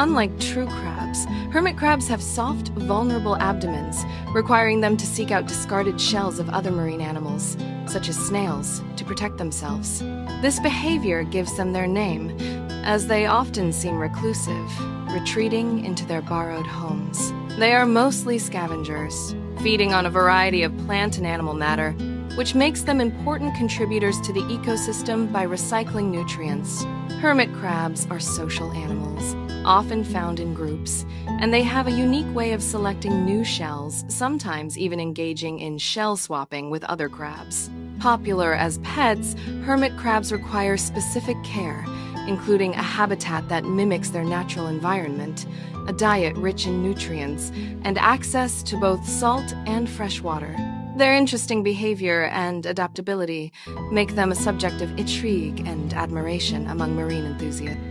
Unlike true crabs, hermit crabs have soft, vulnerable abdomens, requiring them to seek out discarded shells of other marine animals, such as snails, to protect themselves. This behavior gives them their name, as they often seem reclusive, retreating into their borrowed homes. They are mostly scavengers, feeding on a variety of plant and animal matter, which makes them important contributors to the ecosystem by recycling nutrients. Hermit crabs are social animals, often found in groups, and they have a unique way of selecting new shells, sometimes even engaging in shell swapping with other crabs. Popular as pets, hermit crabs require specific care, including a habitat that mimics their natural environment, a diet rich in nutrients, and access to both salt and fresh water. Their interesting behavior and adaptability make them a subject of intrigue and admiration among marine enthusiasts.